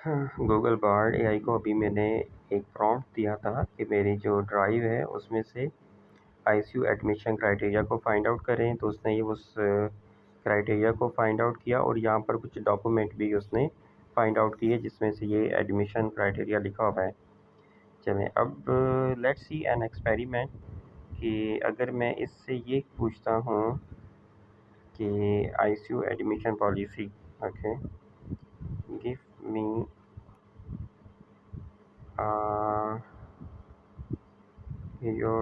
Google Bard AI को अभी मैंने एक प्रॉम्प्ट दिया था कि मेरी जो ड्राइव है उसमें से आईसीयू एडमिशन क्राइटेरिया को फाइंड आउट करें, तो उसने ये उस क्राइटेरिया को फाइंड आउट किया और यहाँ पर कुछ डॉक्यूमेंट भी उसने फाइंड आउट किए जिसमें से ये एडमिशन क्राइटेरिया लिखा हुआ है। चलें अब लेट्स सी एन एक्सपेरिमेंट कि अगर मैं इससे ये पूछता हूँ कि ICU admission policy, okay, give me your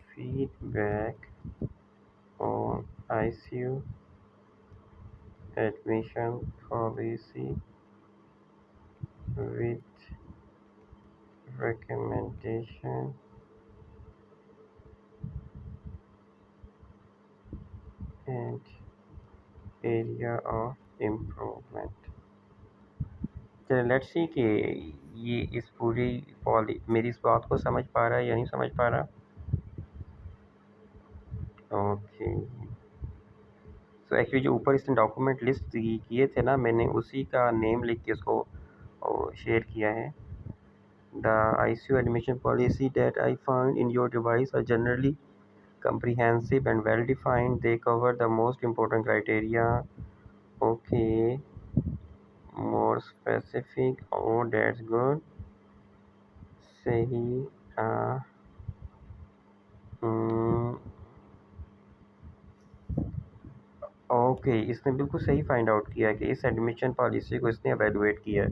feedback on ICU admission policy with recommendation and area of improvement। चलिए लेट्स सी कि ये इस पूरी मेरी इस बात को समझ पा रहा है या नहीं समझ पा रहा। ओके, सो एक्चुअली जो ऊपर इसने डॉक्यूमेंट लिस्ट किए थे ना, मैंने उसी का नेम लिख के उसको शेयर किया है। The ICU admission policy that I found in your device are generally comprehensive and well defined. They cover the most important criteria. Okay, more specific. Oh, that's good. सही। ओके, इसने बिल्कुल सही find out किया है कि इस admission policy को इसने एवेलुएट किया है।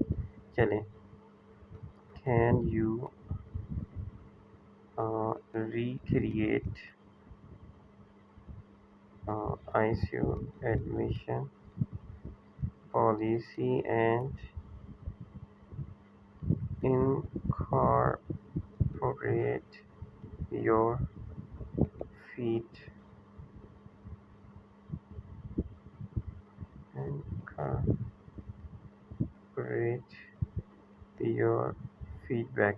चलें, can you recreate ICU admission policy and incorporate your feedback।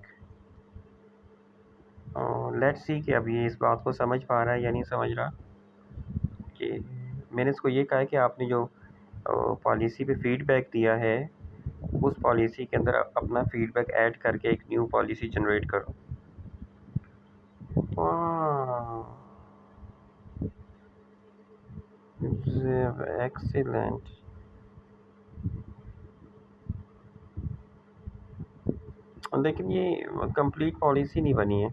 Let's see कि अब ये इस बात को समझ पा रहा है या नहीं समझ रहा। कि मैंने इसको ये कहा है कि आपने जो पॉलिसी पे फीडबैक दिया है उस पॉलिसी के अंदर अपना फीडबैक ऐड करके एक न्यू पॉलिसी जनरेट करो। एक्सीलेंट। लेकिन ये कंप्लीट पॉलिसी नहीं बनी है।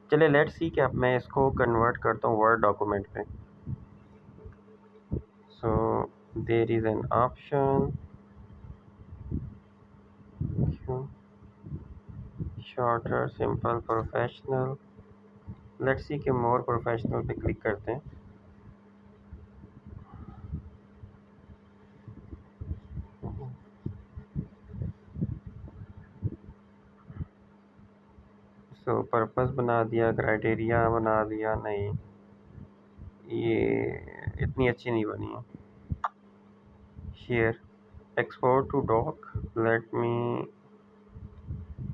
चलिए लेट्स सी कि अब मैं इसको कन्वर्ट करता हूँ वर्ड डॉक्यूमेंट पे। So there is an option shorter, simple, professional. Let's see कि मोर प्रोफेशनल पे क्लिक करते हैं। सो पर्पस बना दिया, क्राइटेरिया बना दिया, नहीं ये इतनी अच्छी नहीं बनी है। Share export to doc, let me,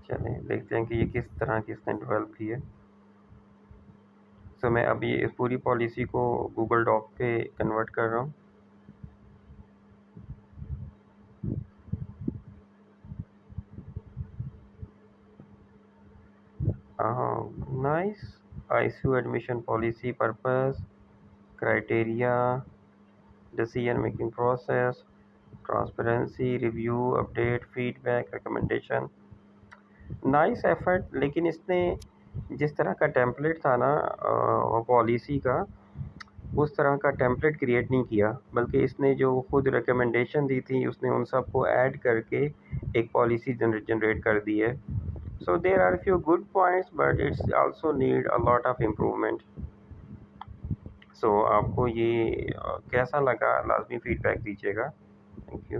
चलें देखते हैं कि ये किस तरह की इसने डेवलप की है। सो मैं अभी इस पूरी पॉलिसी को गूगल डॉक पे कन्वर्ट कर रहा हूँ। Nice. ICU admission policy, purpose, criteria, decision making process, transparency, review, update, feedback, recommendation. Nice effort. लेकिन इसने जिस तरह का टेम्पलेट था ना पॉलिसी का, उस तरह का टेम्पलेट क्रिएट नहीं किया, बल्कि इसने जो खुद रिकमेंडेशन दी थी उसने उन सबको ऐड करके एक पॉलिसी जनरेट कर दी है। So there are few good points but it's also need a lot of improvement. So आपको ये कैसा लगा, लाजमी फीडबैक दीजिएगा। Thank you.